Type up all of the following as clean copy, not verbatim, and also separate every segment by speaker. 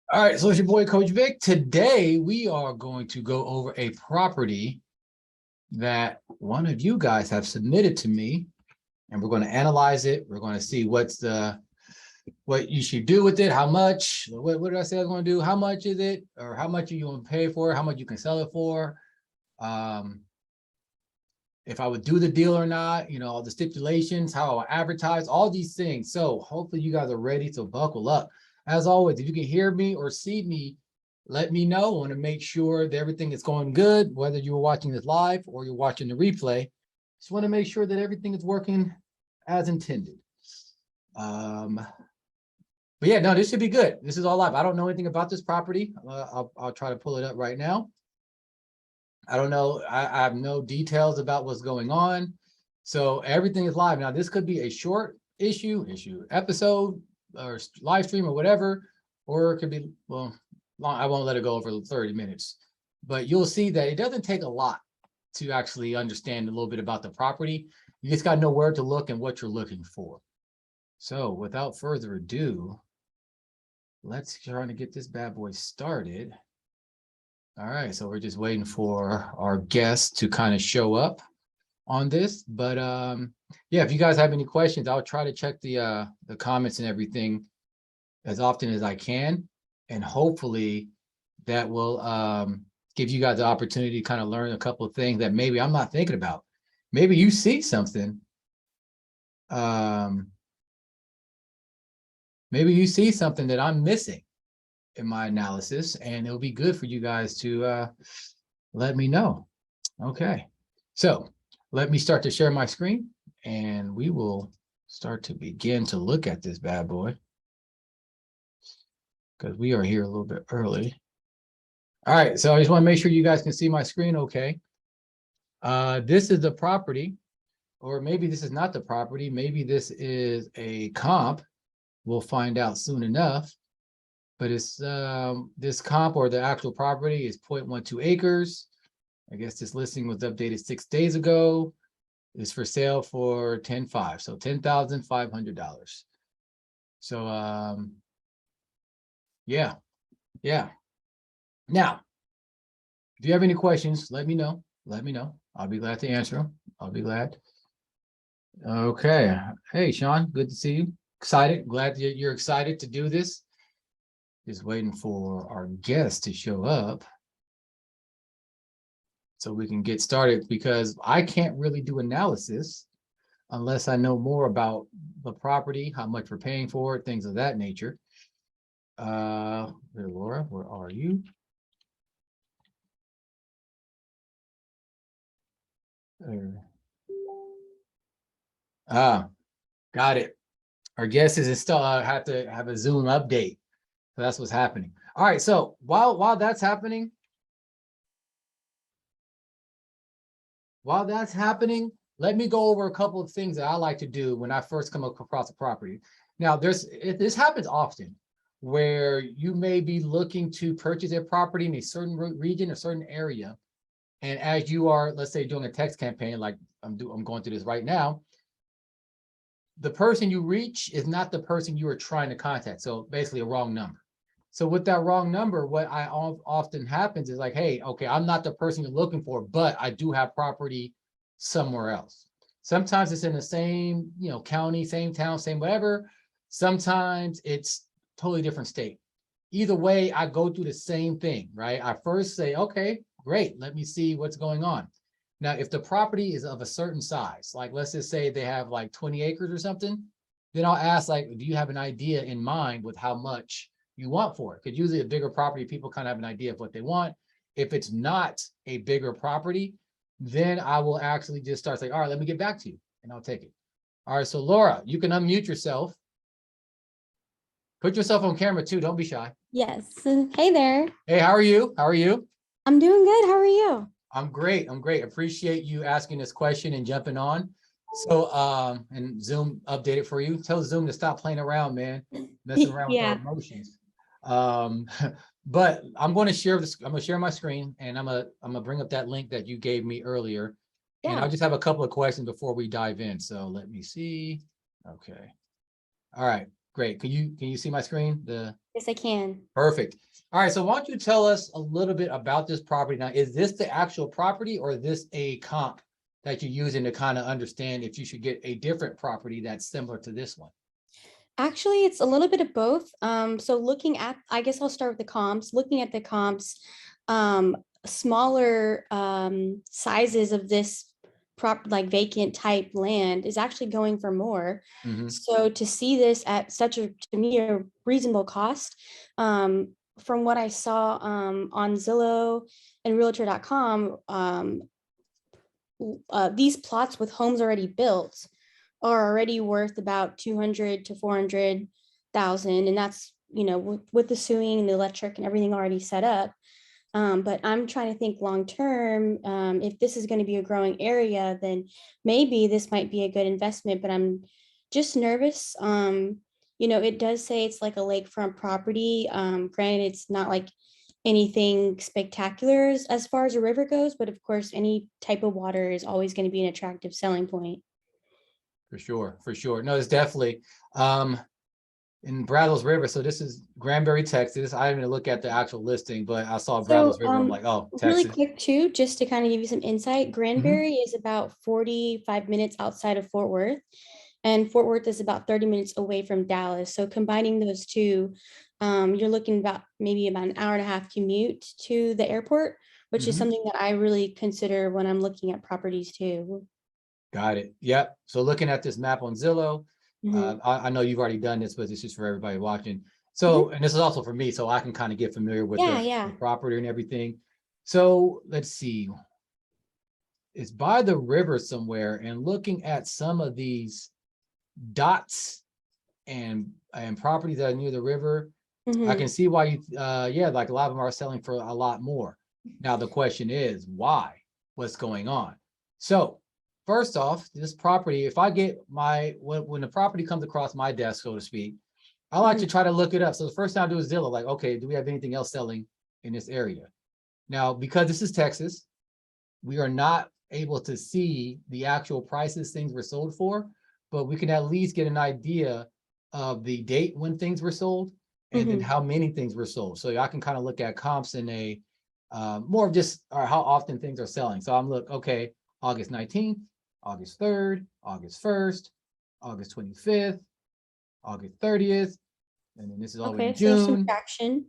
Speaker 1: All right, so it's your boy Coach Vic. Today we are going to go over a property that one of you guys have submitted to me, and we're going to analyze it. We're going to see what you should do with it, how much, what did I say I was going to do? How much is it, or how much are you going to pay for it? How much you can sell it for? If I would do the deal or not, all the stipulations, how I advertise, all these things. So hopefully you guys are ready, so buckle up. As always, if you can hear me or see me, let me know. I want to make sure that everything is going good, whether you were watching this live or you're watching the replay. Just want to make sure that everything is working as intended. But yeah, no, this should be good. This is all live. I don't know anything about this property. I'll try to pull it up right now. I don't know. I have no details about what's going on. So everything is live. Now, this could be a short episode, or live stream or whatever, or it could be, well, long. I won't let it go over 30 minutes. But you'll see that it doesn't take a lot to actually understand a little bit about the property. You just got to know where to look and what you're looking for. So without further ado, let's try to get this bad boy started. All right, so we're just waiting for our guests to kind of show up on this. But yeah, if you guys have any questions, I'll try to check the comments and everything as often as I can. And hopefully that will give you guys the opportunity to kind of learn a couple of things that maybe I'm not thinking about. Maybe you see something. Maybe you see something that I'm missing in my analysis, and it'll be good for you guys to let me know. Okay, so let me start to share my screen, and we will start to begin to look at this bad boy, because we are here a little bit early. All right, so I just want to make sure you guys can see my screen okay. This is the property, or maybe this is not the property. Maybe this is a comp. We'll find out soon enough. But it's this comp, or the actual property, is 0.12 acres. I guess this listing was updated 6 days ago. It's for sale for $10,500, so $10,500. So yeah. Now, if you have any questions, let me know. I'll be glad to answer them. I'll be glad. Okay. Hey, Sean, good to see you. Excited. Glad that you're excited to do this. Just waiting for our guests to show up so we can get started, because I can't really do analysis unless I know more about the property, how much we're paying for it, things of that nature. There, Laura, where are you? There. Got it. Our guest is still have to have a Zoom update. So that's what's happening. All right. So while that's happening, let me go over a couple of things that I like to do when I first come across a property. Now, this happens often, where you may be looking to purchase a property in a certain region, a certain area, and as you are, let's say, doing a text campaign, like I'm going through this right now, the person you reach is not the person you are trying to contact. So basically a wrong number. So with that wrong number, what I often happens is like, hey, okay, I'm not the person you're looking for, but I do have property somewhere else. Sometimes it's in the same, county, same town, same whatever. Sometimes it's totally different state. Either way, I go through the same thing, right? I first say, okay, great, let me see what's going on. Now, if the property is of a certain size, like let's just say they have like 20 acres or something, then I'll ask, like, do you have an idea in mind with how much you want for it? Because usually a bigger property, people kind of have an idea of what they want. If it's not a bigger property, then I will actually just start saying, all right, let me get back to you, and I'll take it. All right, so Laura, you can unmute yourself. Put yourself on camera too, don't be shy.
Speaker 2: Yes. Hey there.
Speaker 1: Hey, how are you?
Speaker 2: I'm doing good. How are you?
Speaker 1: I'm great. Appreciate you asking this question and jumping on. So, and Zoom updated for you. Tell Zoom to stop playing around, man. Messing around with our emotions. But I'm going to share this. I'm going to share my screen, and I'm gonna bring up that link that you gave me earlier. Yeah. And I'll just have a couple of questions before we dive in. So let me see. Okay. All right. Great. Can you see my screen?
Speaker 2: Yes, I can.
Speaker 1: Perfect. All right. So why don't you tell us a little bit about this property now? Is this the actual property or is this a comp that you're using to kind of understand if you should get a different property that's similar to this one?
Speaker 2: Actually, it's a little bit of both. So looking at, I guess I'll start with the comps. Looking at the comps, smaller sizes of this like vacant type land is actually going for more.
Speaker 1: Mhm.
Speaker 2: So to see this at such a, to me, a reasonable cost, from what I saw on Zillow and Realtor.com, these plots with homes already built are already worth about 200 to 400,000, and that's, you know, with the sewing and the electric and everything already set up. But I'm trying to think long term. If this is going to be a growing area, then maybe this might be a good investment. But I'm just nervous. You know, it does say it's like a lakefront property. Granted, it's not like anything spectacular as far as a river goes, but of course, any type of water is always going to be an attractive selling point.
Speaker 1: For sure, for sure. No, it's definitely um in Brazos River. So this is Granbury, Texas. I didn't even look at the actual listing, but I saw Brazos
Speaker 2: So,
Speaker 1: River. I'm like, oh,
Speaker 2: really
Speaker 1: Texas.
Speaker 2: quick too, just to kind of give you some insight,
Speaker 1: Mhm.
Speaker 2: Granbury is about 45 minutes outside of Fort Worth, and Fort Worth is about 30 minutes away from Dallas. So combining those two, you're looking about maybe about an hour and a half commute to the airport, which is
Speaker 1: Mhm.
Speaker 2: something that I really consider when I'm looking at properties too.
Speaker 1: Got it. Yep. So looking at this map on Zillow,
Speaker 2: Mhm.
Speaker 1: I know you've already done this, but it's just for everybody watching.
Speaker 2: Mhm.
Speaker 1: So, and this is also for me, so I can kind of get familiar with
Speaker 2: Yeah,
Speaker 1: the
Speaker 2: yeah.
Speaker 1: property and everything. So let's see. It's by the river somewhere, and looking at some of these dots and properties that are near the river, I can
Speaker 2: Mhm.
Speaker 1: see why you yeah, like a lot of them are selling for a lot more. Now the question is why? What's going on? So first off, this property, if I get my when the property comes across my desk, so to speak, I like
Speaker 2: Mhm.
Speaker 1: to try to look it up. So the first thing I do is Zillow, like, okay, do we have anything else selling in this area? Now, because this is Texas, we are not able to see the actual prices things were sold for, but we can at least get an idea of the date when things were sold and then
Speaker 2: Mhm.
Speaker 1: how many things were sold. So I can kind of look at comps in a more of just how often things are selling. So I'm look, okay, August 19th, August 3rd, August 1st, August 25th, August 30th, and then this is all the way
Speaker 2: Okay,
Speaker 1: in
Speaker 2: so there's some
Speaker 1: June.
Speaker 2: traction.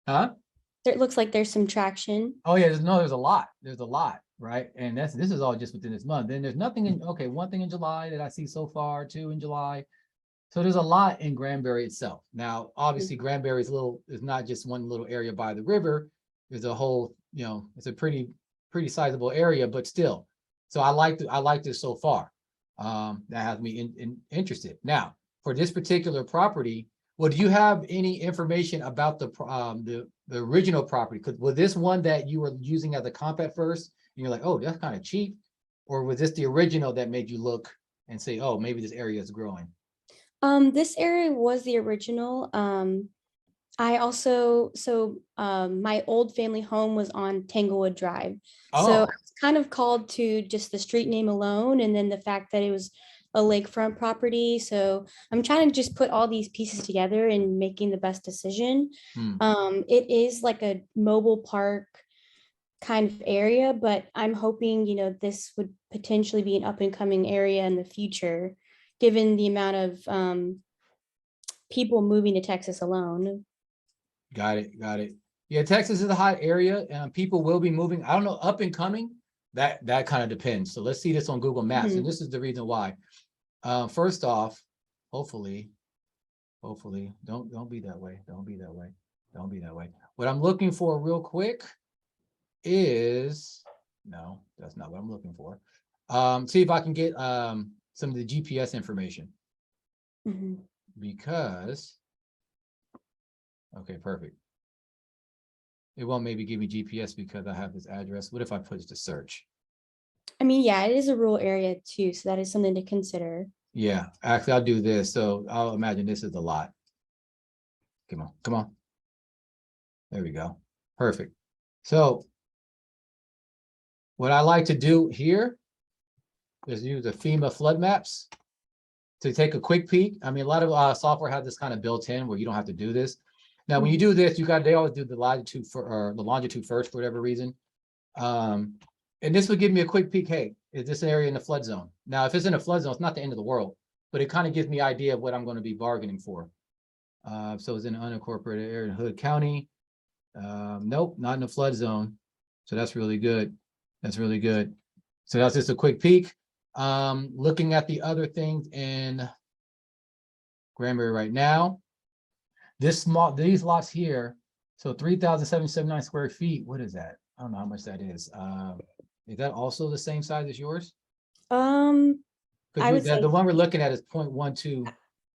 Speaker 1: Huh?
Speaker 2: There, it looks like there's some traction.
Speaker 1: Oh yeah, there's a lot. There's a lot, right? And this is all just within this month. Then there's nothing in okay, one thing in July that I see so far, two in July. So there's a lot in Granbury itself. Now, obviously, Granbury is not just one little area by the river. There's a whole, it's a pretty sizable area, but still. So I like this so far. That has me interested. Now, for this particular property, well, do you have any information about the original property? Because was this one that you were using as a comp at first, and you're like, oh, that's kind of cheap, or was this the original that made you look and say, oh, maybe this area is growing?
Speaker 2: This area was the original. I also, my old family home was on Tanglewood Drive. So I
Speaker 1: Oh,
Speaker 2: was kind of called to just the street name alone and then the fact that it was a lakefront property. So I'm trying to just put all these pieces together and making the best decision.
Speaker 1: hmm,
Speaker 2: It is like a mobile park kind of area, but I'm hoping, you know, this would potentially be an up and coming area in the future, given the amount of people moving to Texas alone.
Speaker 1: got it, got it. Yeah, Texas is a hot area, and people will be moving. I don't know, up and coming. That kind of depends. So let's see this on Google Maps, and
Speaker 2: Mhm.
Speaker 1: this is the reason why. First off, hopefully, hopefully, don't be that way. Don't be that way. Don't be that way. What I'm looking for real quick is no, that's not what I'm looking for. See if I can get some of the GPS information
Speaker 2: Mhm.
Speaker 1: because okay, perfect. It won't maybe give me GPS because I have this address. What if I put it to search?
Speaker 2: I mean, yeah, it is a rural area too, so that is something to consider.
Speaker 1: Yeah, actually, I'll do this. So I'll imagine this is a lot. Come on, come on. There we go. Perfect. So what I like to do here is use the FEMA flood maps. to take a quick peek. I mean, a lot of software has this kind of built in where you don't have to do this. Now, when you do this, they always do the latitude or the longitude first for whatever reason. And this would give me a quick peek. Hey, is this area in the flood zone? Now, if it's in a flood zone, it's not the end of the world, but it kind of gives me idea of what I'm going to be bargaining for. So it's in an unincorporated area in Hood County. Nope, not in the flood zone. So that's really good. That's really good. So that's just a quick peek. Looking at the other things in Granbury right now. These lots here, so 3,779 square feet. What is that? I don't know how much that is. Is that also the same size as yours?
Speaker 2: I would say
Speaker 1: The one we're looking at is 0.12.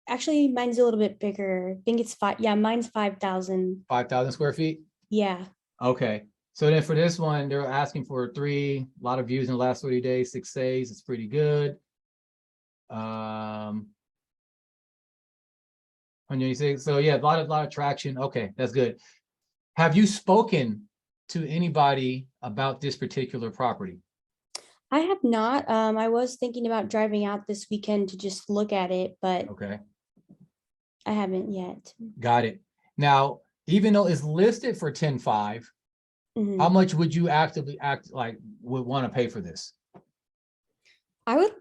Speaker 2: actually mine's a little bit bigger. I think it's five. Yeah, mine's 5,000.
Speaker 1: 5,000 square feet?
Speaker 2: Yeah.
Speaker 1: Okay. So then for this one, they're asking for a lot of views in the last 30 days, 6 days. It's pretty good. 186. So yeah, a lot of traction. Okay, that's good. Have you spoken to anybody about this particular property?
Speaker 2: I have not. I was thinking about driving out this weekend to just look at it, but
Speaker 1: Okay,
Speaker 2: I haven't yet.
Speaker 1: got it. Now, even though it's listed for 10.5, how
Speaker 2: Mhm.
Speaker 1: much would you would want to pay for this?
Speaker 2: I would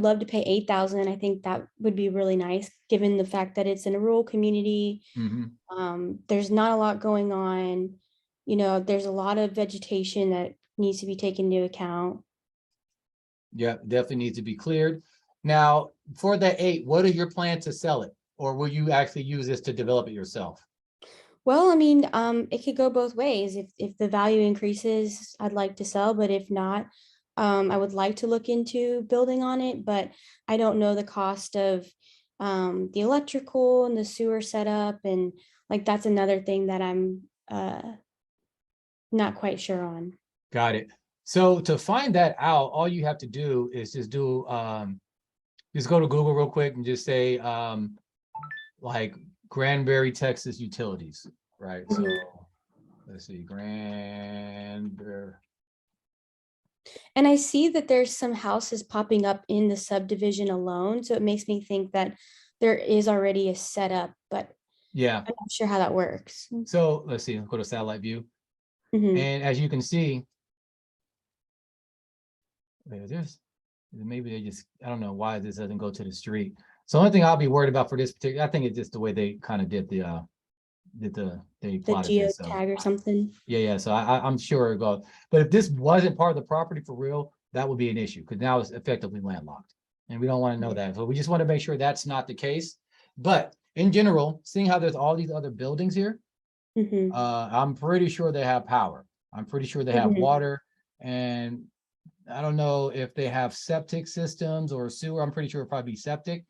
Speaker 2: love to pay 8,000. I think that would be really nice, given the fact that it's in a rural community.
Speaker 1: Mhm.
Speaker 2: There's not a lot going on. You know, there's a lot of vegetation that needs to be taken into account.
Speaker 1: Yeah, definitely needs to be cleared. Now, for that 8, what are your plans to sell it? Or will you actually use this to develop it yourself?
Speaker 2: Well, I mean, it could go both ways. If the value increases, I'd like to sell, but if not, I would like to look into building on it, but I don't know the cost of the electrical and the sewer setup, and like that's another thing that I'm not quite sure on.
Speaker 1: Got it. So to find that out, all you have to do is just go to Google real quick and just say like Granbury, Texas utilities, right? So
Speaker 2: Mhm.
Speaker 1: let's see, Granbury.
Speaker 2: And I see that there's some houses popping up in the subdivision alone, so it makes me think that there is already a setup, but
Speaker 1: Yeah.
Speaker 2: I'm not sure how that works.
Speaker 1: So let's see, go to satellite view.
Speaker 2: Mhm.
Speaker 1: And as you can see, there's maybe they just, I don't know why this doesn't go to the street. So the only thing I'll be worried about for this particular, I think it's just the way they kind of they
Speaker 2: The
Speaker 1: plotted
Speaker 2: geo
Speaker 1: this. So
Speaker 2: tag or something.
Speaker 1: yeah. So I'm sure it goes. But if this wasn't part of the property for real, that would be an issue because now it's effectively landlocked. And we don't want to know that. So we just want to make sure that's not the case. But in general, seeing how there's all these other buildings here,
Speaker 2: Mhm.
Speaker 1: I'm pretty sure they have power. I'm pretty sure they have
Speaker 2: Mhm.
Speaker 1: water. And I don't know if they have septic systems or sewer. I'm pretty sure it'd probably be septic.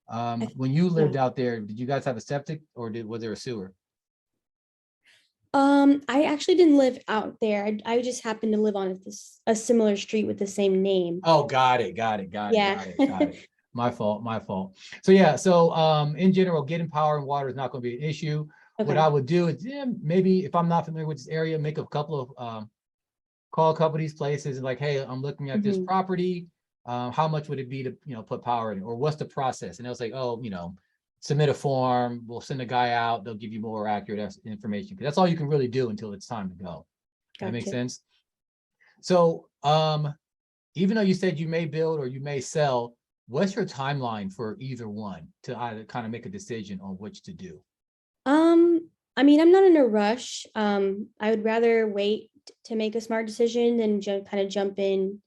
Speaker 2: I th-
Speaker 1: When you
Speaker 2: Yeah.
Speaker 1: lived out there, did you guys have a septic or was there a sewer?
Speaker 2: I actually didn't live out there. I just happened to live on a similar street with the same name.
Speaker 1: Oh, got it.
Speaker 2: Yeah.
Speaker 1: My fault, my fault. So yeah, so in general, getting power and water is not going to be an issue. What I
Speaker 2: Okay.
Speaker 1: would do is maybe if I'm not familiar with this area, make a couple of call a couple of these places and like, hey, I'm looking at this
Speaker 2: Mhm.
Speaker 1: property. How much would it be to put power in, or what's the process? And they'll say, oh, submit a form. We'll send a guy out. They'll give you more accurate information because that's all you can really do until it's time to go. That makes
Speaker 2: Gotcha.
Speaker 1: sense. So even though you said you may build or you may sell, what's your timeline for either one to either kind of make a decision on which to do?
Speaker 2: I mean, I'm not in a rush. I would rather wait to make a smart decision than kind of jump in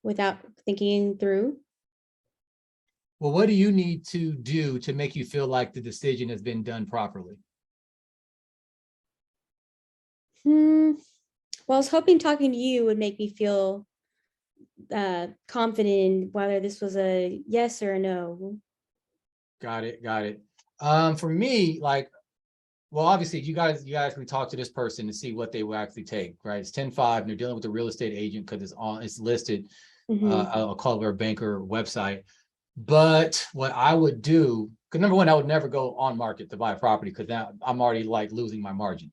Speaker 2: without thinking through.
Speaker 1: Well, what do you need to do to make you feel like the decision has been done properly?
Speaker 2: Hmm. Well, I was hoping talking to you would make me feel confident whether this was a yes or a no.
Speaker 1: Got it. Got it. For me, like, well, obviously you actually talk to this person to see what they will actually take, right? It's 10.5 and they're dealing with a real estate agent because it's listed.
Speaker 2: Mhm.
Speaker 1: I'll call it a banker website. But what I would do, because number one, I would never go on market to buy a property because now I'm already like losing my margin.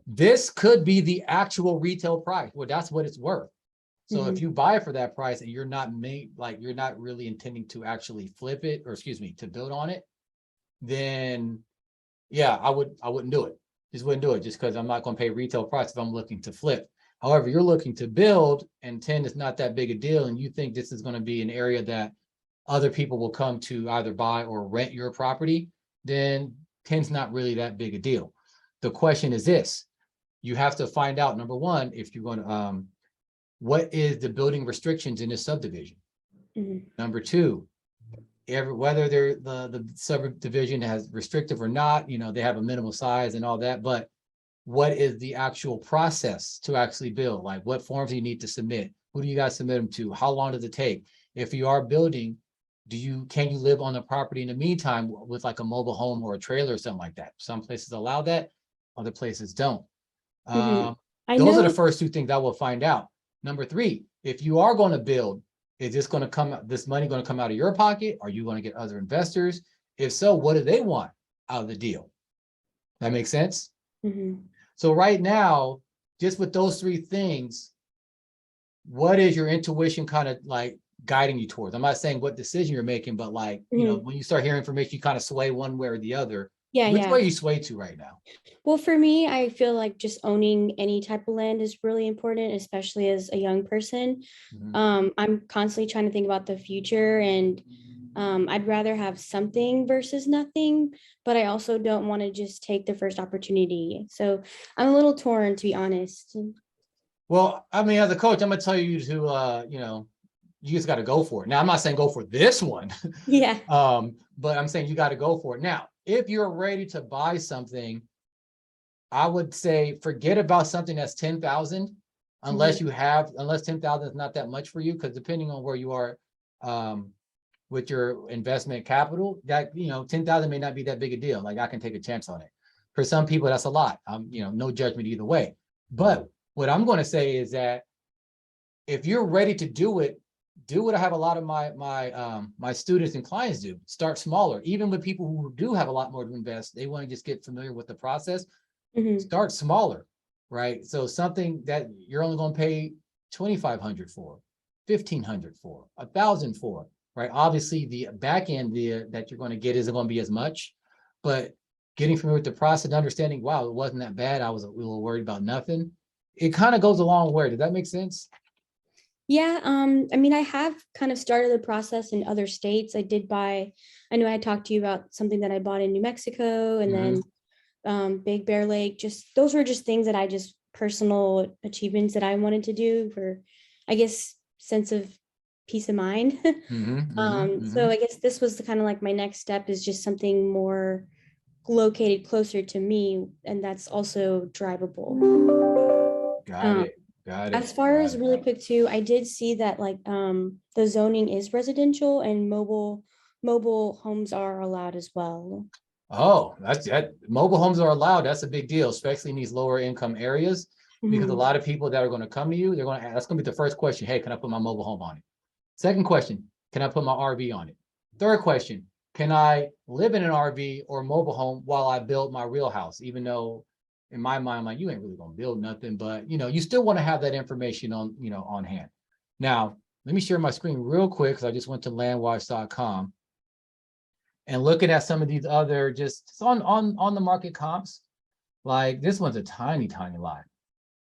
Speaker 1: This could be the actual retail price. Well, that's what it's worth. So if you buy it for that price and you're not you're not really intending to actually flip it, or excuse me, to build on it, then yeah, I wouldn't do it. Just wouldn't do it, just because I'm not going to pay retail price if I'm looking to flip. However, you're looking to build and 10 is not that big a deal, and you think this is going to be an area that other people will come to either buy or rent your property, then 10's not really that big a deal. The question is this: you have to find out, number one, if you're going to what is the building restrictions in this subdivision? Number two, whether the subdivision has restrictive or not, they have a minimal size and all that, but what is the actual process to actually build? Like, what forms do you need to submit? Who do you guys submit them to? How long does it take? If you are building, can you live on the property in the meantime with like a mobile home or a trailer or something like that? Some places allow that, other places don't.
Speaker 2: I
Speaker 1: Those are the
Speaker 2: know.
Speaker 1: first two things I will find out. Number three, if you are going to build, is this money going to come out of your pocket? Are you going to get other investors? If so, what do they want out of the deal? That makes sense? So right now, just with those three things, what is your intuition kind of like guiding you towards? I'm not saying what decision you're making, but like, when you start hearing information, you kind of sway one way or the other. Which way you sway to right now?
Speaker 2: Well, for me, I feel like just owning any type of land is really important, especially as a young person. I'm constantly trying to think about the future, and I'd rather have something versus nothing, but I also don't want to just take the first opportunity. So I'm a little torn, to be honest.
Speaker 1: Well, I mean, as a coach, I'm gonna tell you to, you just got to go for it. Now, I'm not saying go for this one.
Speaker 2: Yeah.
Speaker 1: But I'm saying you got to go for it. Now, if you're ready to buy something, I would say forget about something that's 10,000, unless 10,000 is not that much for you, because depending on where you are with your investment capital, that 10,000 may not be that big a deal. Like, I can take a chance on it. For some people, that's a lot. No judgment either way. But what I'm going to say is that if you're ready to do what I have a lot of my students and clients do. Start smaller. Even with people who do have a lot more to invest, they want to just get familiar with the process. Start smaller, right? So something that you're only going to pay $2,500 for, $1,500 for, $1,000 for, right? Obviously, the back end that you're going to get isn't going to be as much, but getting familiar with the process and understanding, wow, it wasn't that bad. I was a little worried about nothing. It kind of goes a long way. Does that make sense?
Speaker 2: Yeah, I mean, I have kind of started the process in other states. I know I talked to you about something that I bought in New Mexico, and then Big Bear Lake. Those were just things that I just personal achievements that I wanted to do for, I guess, sense of peace of mind. So I guess this was kind of like my next step, is just something more located closer to me, and that's also drivable.
Speaker 1: Got it. Got it.
Speaker 2: As far
Speaker 1: Got
Speaker 2: as
Speaker 1: it.
Speaker 2: really quick too, I did see that like the zoning is residential, and mobile homes are allowed as well.
Speaker 1: Oh, that mobile homes are allowed. That's a big deal, especially in these lower income areas, because a lot of people that are going to come to you, that's going to be the first question. Hey, can I put my mobile home on it? Second question, can I put my RV on it? Third question, can I live in an RV or mobile home while I build my real house? Even though in my mind, I'm like, you ain't really gonna build nothing, but you still want to have that information on hand. Now, let me share my screen real quick, because I just went to landwatch.com and looking at some of these other just on the market comps. Like, this one's a tiny lot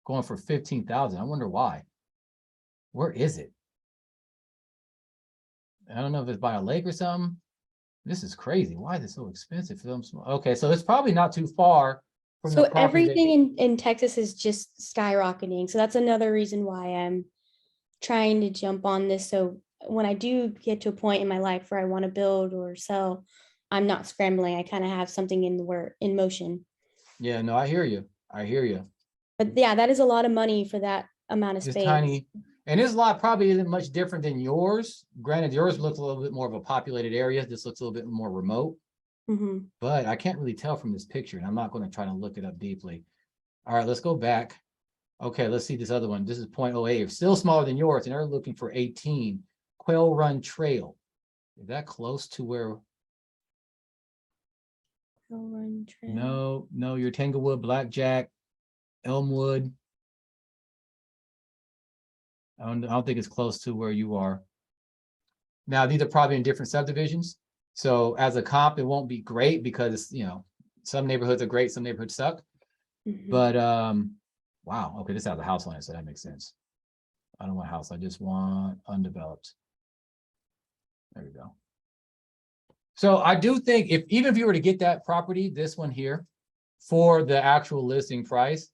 Speaker 1: going for 15,000. I wonder why. Where is it? I don't know if it's by a lake or something. This is crazy. Why is it so expensive? Okay, so it's probably not too far from the
Speaker 2: So
Speaker 1: property that.
Speaker 2: everything in Texas is just skyrocketing. So that's another reason why I'm trying to jump on this. So when I do get to a point in my life where I want to build or sell, I'm not scrambling. I kind of have something in motion.
Speaker 1: Yeah, no, I hear you. I hear you.
Speaker 2: But yeah, that is a lot of money for that amount of
Speaker 1: It's
Speaker 2: space.
Speaker 1: tiny. And this lot probably isn't much different than yours. Granted, yours looks a little bit more of a populated area. This looks a little bit more remote. But I can't really tell from this picture, and I'm not going to try to look it up deeply. All right, let's go back. Okay, let's see this other one. This is 0.08, still smaller than yours, and they're looking for 18. Quail Run Trail. Is that close to where? No, your Tanglewood, Blackjack, Elmwood. I don't think it's close to where you are. Now, these are probably in different subdivisions. So as a comp, it won't be great because, some neighborhoods are great, some neighborhoods suck.
Speaker 2: Mhm.
Speaker 1: But wow, okay, this has a house on it, so that makes sense. I don't want a house, I just want undeveloped. There we go. So I do think even if you were to get that property, this one here, for the actual listing price,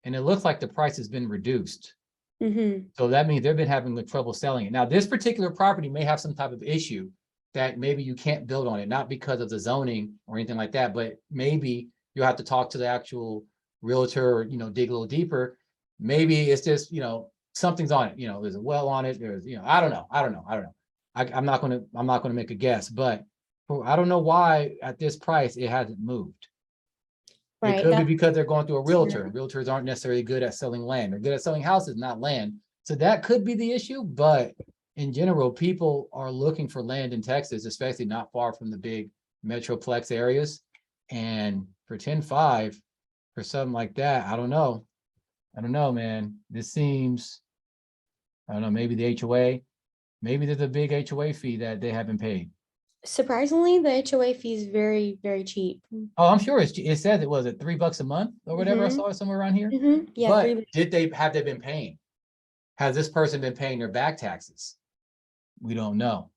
Speaker 1: and it looks like the price has been reduced.
Speaker 2: Mhm.
Speaker 1: So that means they've been having the trouble selling it. Now, this particular property may have some type of issue that maybe you can't build on it, not because of the zoning or anything like that, but maybe you'll have to talk to the actual realtor or, dig a little deeper. Maybe it's just, something's on it, there's a well on it. There's, I don't know. I'm not gonna make a guess, but I don't know why at this price it hasn't moved. It
Speaker 2: Right.
Speaker 1: could be
Speaker 2: That's
Speaker 1: because they're going through a realtor.
Speaker 2: true.
Speaker 1: Realtors aren't necessarily good at selling land. They're good at selling houses, not land. So that could be the issue. But in general, people are looking for land in Texas, especially not far from the big metroplex areas. And for 10.5, for something like that, I don't know. I don't know, man. This seems, I don't know, maybe the HOA, maybe there's a big HOA fee that they haven't paid.
Speaker 2: Surprisingly, the HOA fee is very, very cheap.
Speaker 1: Oh, I'm sure it says it was at $3 a month or whatever. I
Speaker 2: Mhm.
Speaker 1: saw it somewhere around here.
Speaker 2: Yeah,
Speaker 1: But
Speaker 2: 3.
Speaker 1: have they been paying? Has this person been paying their back taxes? We don't know.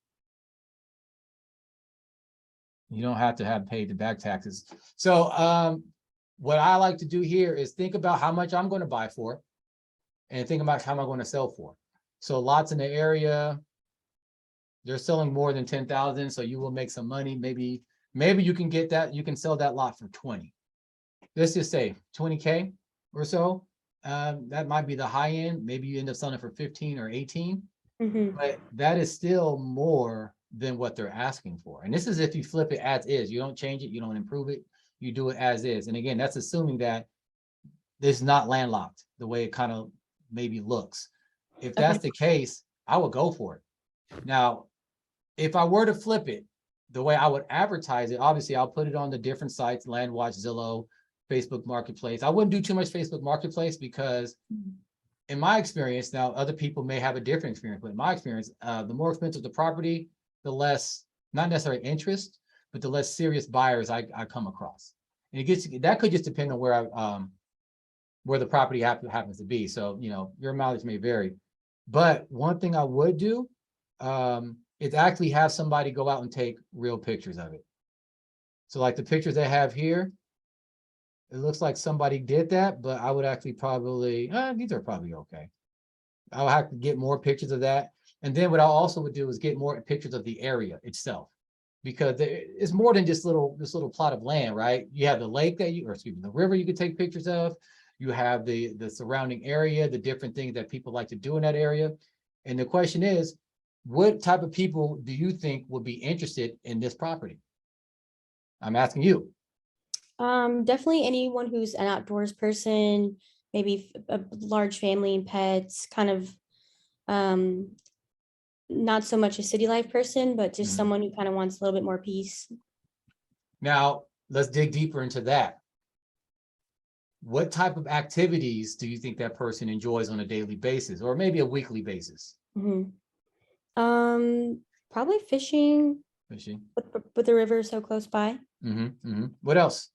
Speaker 1: You don't have to have paid the back taxes. So what I like to do here is think about how much I'm going to buy for and think about how am I going to sell for. So lots in the area, they're selling more than 10,000, so you will make some money. Maybe you can get that, you can sell that lot for 20. Let's just say 20K or so. That might be the high end. Maybe you end up selling it for 15 or 18,
Speaker 2: Mhm.
Speaker 1: but that is still more than what they're asking for. And this is if you flip it as is. You don't change it, you don't improve it, you do it as is. And again, that's assuming that this is not landlocked the way it kind of maybe looks. If
Speaker 2: Okay.
Speaker 1: that's the case, I would go for it. Now, if I were to flip it, the way I would advertise it, obviously I'll put it on the different sites, LandWatch, Zillow, Facebook Marketplace. I wouldn't do too much Facebook Marketplace because in my experience, now other people may have a different experience, but in my experience, the more expensive the property, the less, not necessarily interest, but the less serious buyers I come across. And that could just depend on where the property happens to be. So, your mileage may vary. But one thing I would do is actually have somebody go out and take real pictures of it. So like the pictures they have here, it looks like somebody did that, but I would actually probably, these are probably okay. I'll have to get more pictures of that. And then what I also would do is get more pictures of the area itself, because it's more than just this little plot of land, right? You have the lake the river you could take pictures of. You have the surrounding area, the different things that people like to do in that area. And the question is, what type of people do you think would be interested in this property? I'm asking you.
Speaker 2: Definitely anyone who's an outdoors person, maybe a large family and pets, kind of um not so much a city life person, but just
Speaker 1: Mhm.
Speaker 2: someone who kind of wants a little bit more peace.
Speaker 1: Now, let's dig deeper into that. What type of activities do you think that person enjoys on a daily basis or maybe a weekly basis?
Speaker 2: Mhm. Probably fishing
Speaker 1: Fishing.
Speaker 2: with the river so close by.
Speaker 1: What else?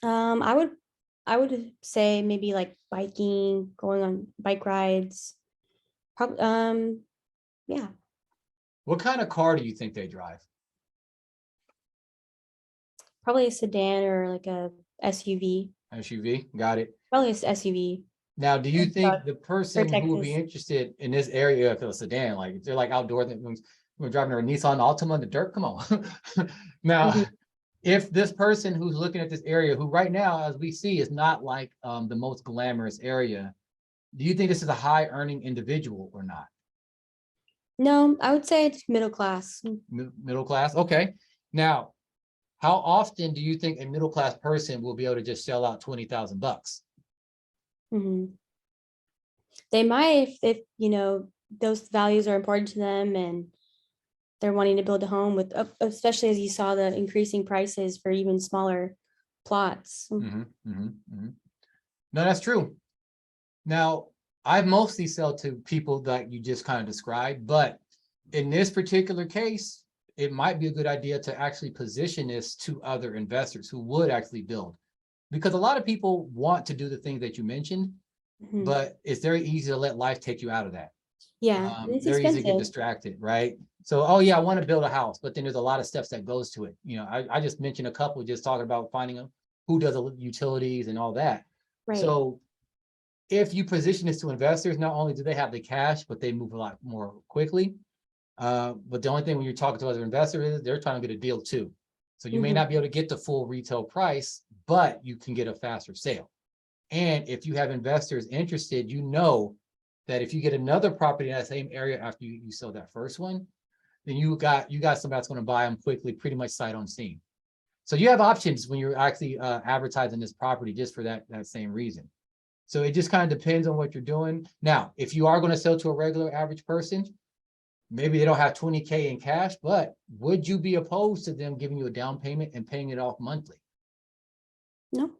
Speaker 2: I would say maybe like biking, going on bike rides. Probably yeah,
Speaker 1: What kind of car do you think they drive?
Speaker 2: probably a sedan or like a SUV.
Speaker 1: SUV. Got it.
Speaker 2: Probably a SUV.
Speaker 1: Now, do you think
Speaker 2: Truck
Speaker 1: the
Speaker 2: for
Speaker 1: person who would be
Speaker 2: Texas.
Speaker 1: interested in this area of a sedan, like if they're like outdoor, we're driving a Nissan Altima in the dirt, come on. Now,
Speaker 2: Mhm.
Speaker 1: if this person who's looking at this area, who right now, as we see, is not like the most glamorous area, do you think this is a high earning individual or not?
Speaker 2: No, I would say it's middle class.
Speaker 1: Middle class? Okay. Now, how often do you think a middle class person will be able to just shell out $20,000?
Speaker 2: Mhm. They might if those values are important to them and they're wanting to build a home with, especially as you saw the increasing prices for even smaller plots.
Speaker 1: No, that's true. Now, I mostly sell to people that you just kind of described, but in this particular case, it might be a good idea to actually position this to other investors who would actually build. Because a lot of people want to do the things that you mentioned,
Speaker 2: Mhm.
Speaker 1: but it's very easy to let life take you out of that.
Speaker 2: Yeah, and it's
Speaker 1: Very easy to get
Speaker 2: expensive.
Speaker 1: distracted, right? So, oh yeah, I want to build a house, but then there's a lot of steps that goes to it. You know, I just mentioned a couple, just talking about finding a, who does the utilities and all that.
Speaker 2: Right.
Speaker 1: So if you position this to investors, not only do they have the cash, but they move a lot more quickly. But the only thing when you're talking to other investors is they're trying to get a deal too. So you may
Speaker 2: Mhm.
Speaker 1: not be able to get the full retail price, but you can get a faster sale. And if you have investors interested, you know that if you get another property in that same area after you sell that first one, then you got somebody that's going to buy them quickly, pretty much sight unseen. So you have options when you're actually advertising this property just for that same reason. So it just kind of depends on what you're doing. Now, if you are going to sell to a regular average person, maybe they don't have 20K in cash, but would you be opposed to them giving you a down payment and paying it off monthly?
Speaker 2: No,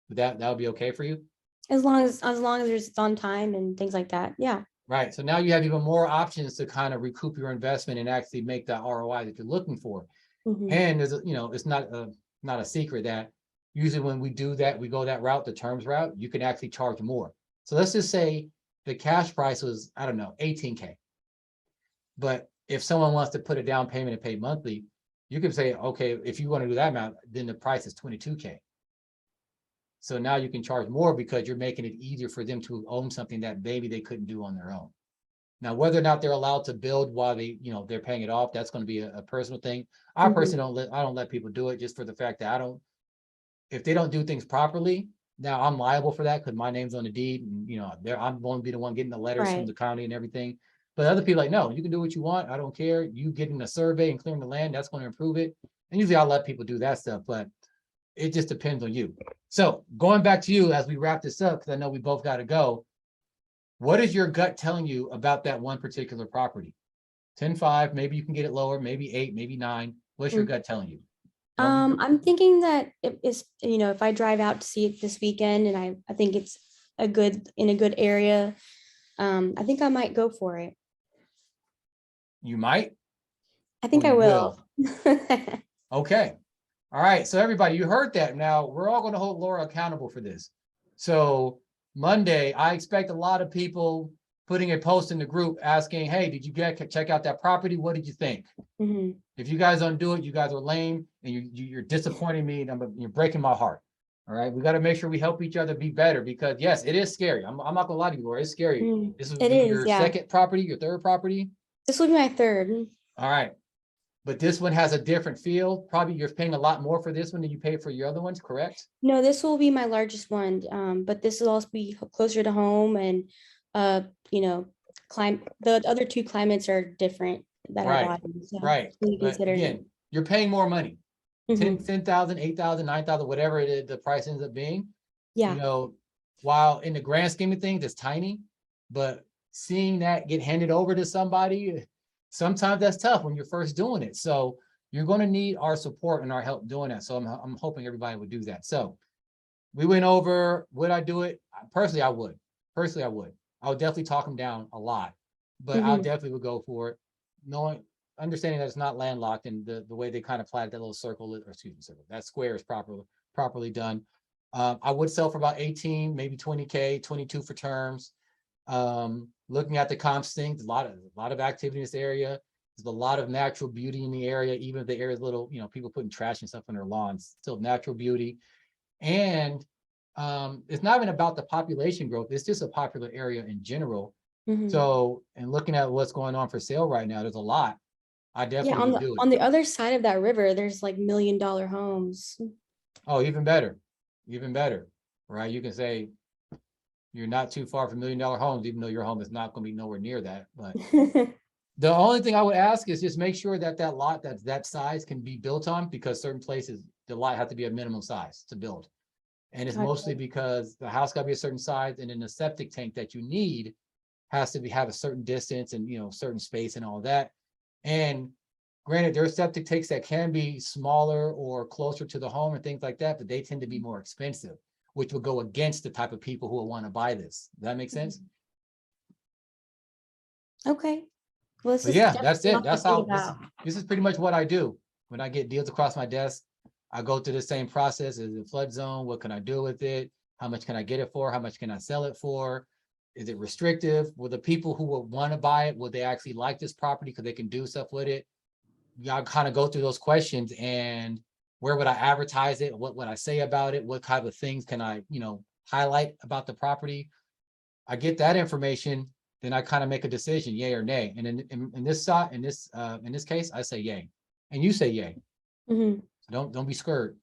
Speaker 1: Would that would be okay for you?
Speaker 2: as long as it's on time and things like that. Yeah.
Speaker 1: Right. So now you have even more options to kind of recoup your investment and actually make that ROI that you're looking for.
Speaker 2: Mhm.
Speaker 1: And there's a, it's not a secret that usually when we do that, we go that route, the terms route, you can actually charge more. So let's just say the cash price was, I don't know, 18K. But if someone wants to put a down payment and pay monthly, you can say, okay, if you want to do that amount, then the price is 22K. So now you can charge more because you're making it easier for them to own something that maybe they couldn't do on their own. Now, whether or not they're allowed to build while they're paying it off, that's going to be a personal thing. I
Speaker 2: Mhm.
Speaker 1: personally I don't let people do it just for the fact that if they don't do things properly, now I'm liable for that because my name's on the deed and I'm going to be the one getting the letters from
Speaker 2: Right.
Speaker 1: the county and everything. But other people like, no, you can do what you want. I don't care. You getting a survey and clearing the land, that's going to improve it. And usually I'll let people do that stuff, but it just depends on you. So going back to you as we wrap this up, because I know we both got to go. What is your gut telling you about that one particular property? 10.5, maybe you can get it lower, maybe 8, maybe 9. What's your
Speaker 2: Mm.
Speaker 1: gut telling you? Don't be
Speaker 2: I'm thinking that it is, if I drive out to see it this weekend and I think it's in a good area, I think I might go for it.
Speaker 1: you might
Speaker 2: I
Speaker 1: or
Speaker 2: think I
Speaker 1: you
Speaker 2: will.
Speaker 1: will. Okay. All right. So everybody, you heard that. Now we're all going to hold Laura accountable for this. So Monday, I expect a lot of people putting a post in the group asking, hey, did you check out that property? What did you think?
Speaker 2: Mhm.
Speaker 1: If you guys don't do it, you guys are lame and you're disappointing me and you're breaking my heart. All right. We got to make sure we help each other be better because yes, it is scary. I'm not gonna lie to you, Laura. It's scary.
Speaker 2: Mm.
Speaker 1: This would
Speaker 2: It
Speaker 1: be
Speaker 2: is,
Speaker 1: your
Speaker 2: yeah.
Speaker 1: second property, your third property.
Speaker 2: This will be my third.
Speaker 1: All right. But this one has a different feel. Probably you're paying a lot more for this one than you pay for your other ones, correct?
Speaker 2: No, this will be my largest one. But this will also be closer to home and uh, you know, the other two climates are different that I
Speaker 1: Right.
Speaker 2: bought in. So
Speaker 1: Right.
Speaker 2: we
Speaker 1: But
Speaker 2: considered it.
Speaker 1: again, you're paying more money. 10,
Speaker 2: Mhm.
Speaker 1: 10,000, 8,000, 9,000, whatever it is, the price ends up being, you
Speaker 2: Yeah.
Speaker 1: know, while in the grand scheme of things, it's tiny, but seeing that get handed over to somebody, sometimes that's tough when you're first doing it. So you're going to need our support and our help doing that. So I'm hoping everybody would do that. So we went over, would I do it? Personally, I would. Personally, I would. I would definitely talk them down a lot, but I
Speaker 2: Mhm.
Speaker 1: definitely would go for it, knowing, understanding that it's not landlocked and the way they kind of platted that little circle, or excuse me, circle, that square is properly done. I would sell for about 18, maybe 20K, 22 for terms. Looking at the comps thing, there's a lot of activity in this area. There's a lot of natural beauty in the area, even if the area is little, people putting trash and stuff on their lawns, still natural beauty. And it's not even about the population growth. It's just a popular area in general.
Speaker 2: Mhm.
Speaker 1: So, and looking at what's going on for sale right now, there's a lot. I
Speaker 2: Yeah,
Speaker 1: definitely
Speaker 2: on
Speaker 1: would
Speaker 2: the
Speaker 1: do it.
Speaker 2: on the other side of that river, there's like $1 million homes.
Speaker 1: Oh, even better, even better, right? You can say you're not too far from $1 million homes, even though your home is not going to be nowhere near that. But the only thing I would ask is just make sure that that lot that's that size can be built on, because certain places the lot has to be a minimum size to build. And it's mostly
Speaker 2: Gotcha.
Speaker 1: because the house got to be a certain size, and then the septic tank that you need has to have a certain distance and certain space and all that. And granted, there are septic tanks that can be smaller or closer to the home and things like that, but they tend to be more expensive, which will go against the type of people who will want to buy this. Does that make sense?
Speaker 2: Okay. Well, this
Speaker 1: But
Speaker 2: is
Speaker 1: yeah, that's
Speaker 2: definitely
Speaker 1: it.
Speaker 2: a lot to
Speaker 1: That's
Speaker 2: think
Speaker 1: how
Speaker 2: about.
Speaker 1: this is pretty much what I do. When I get deals across my desk, I go through the same process. Is it flood zone? What can I do with it? How much can I get it for? How much can I sell it for? Is it restrictive? Will the people who will want to buy it, will they actually like this property because they can do stuff with it? Y'all kind of go through those questions, and where would I advertise it? What would I say about it? What kind of things can I, highlight about the property? I get that information, then I kind of make a decision, yay or nay. And in this side, in this case, I say yay, and you say yay.
Speaker 2: Mhm.
Speaker 1: So don't be scared.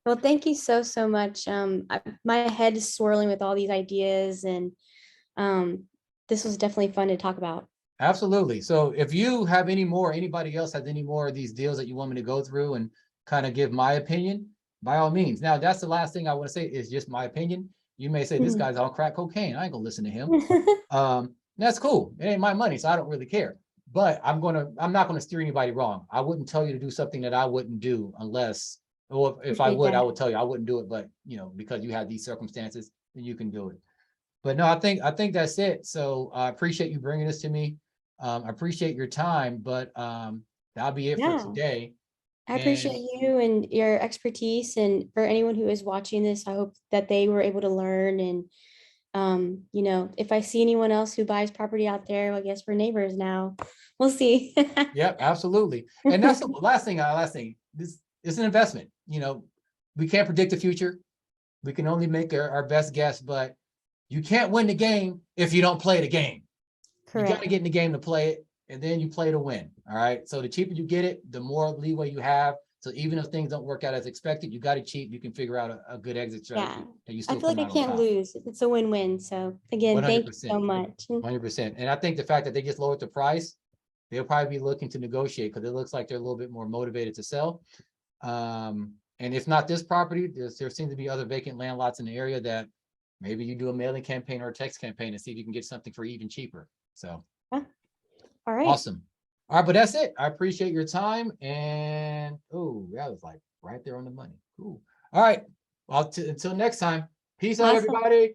Speaker 2: Well, thank you so, so much. My head is swirling with all these ideas, and um, this was definitely fun to talk about.
Speaker 1: Absolutely. So if you have any more, anybody else has any more of these deals that you want me to go through and kind of give my opinion, by all means. Now, that's the last thing I want to say is just my opinion. You may say this
Speaker 2: Mhm.
Speaker 1: guy's on crack cocaine. I ain't gonna listen to him. That's cool. It ain't my money, so I don't really care. But I'm not gonna steer anybody wrong. I wouldn't tell you to do something that I wouldn't do unless, well, if I
Speaker 2: Appreciate
Speaker 1: would, I
Speaker 2: that.
Speaker 1: would tell you I wouldn't do it. But because you have these circumstances, then you can do it. But no, I think that's it. So I appreciate you bringing this to me. I appreciate your time, but that'll be it for
Speaker 2: Yeah.
Speaker 1: today.
Speaker 2: I
Speaker 1: And
Speaker 2: appreciate you and your expertise. And for anyone who is watching this, I hope that they were able to learn. And, if I see anyone else who buys property out there, well, I guess we're neighbors now. We'll see.
Speaker 1: yep, absolutely. And that's the last thing. This is an investment. We can't predict the future. We can only make our best guess, but you can't win the game if you don't play the game. You got to
Speaker 2: Correct.
Speaker 1: get in the game to play it, and then you play to win. All right. So the cheaper you get it, the more leeway you have. So even if things don't work out as expected, you got to cheat. You can figure out a good exit
Speaker 2: Yeah.
Speaker 1: strategy that you
Speaker 2: I
Speaker 1: still
Speaker 2: feel like
Speaker 1: come
Speaker 2: I
Speaker 1: out on
Speaker 2: can't
Speaker 1: top.
Speaker 2: lose. It's a win-win. So again, thank you so
Speaker 1: 100%.
Speaker 2: much.
Speaker 1: 100%. And I think the fact that they just lowered the price, they'll probably be looking to negotiate because it looks like they're a little bit more motivated to sell. And if not this property, there seems to be other vacant land lots in the area that maybe you do a mailing campaign or a text campaign and see if you can get something for even cheaper. So
Speaker 2: Yeah. All right.
Speaker 1: awesome. All right, but that's it. I appreciate your time. And oh, that was like right there on the money. Cool. All right. Well, until next time. Peace out,
Speaker 2: Awesome.
Speaker 1: everybody.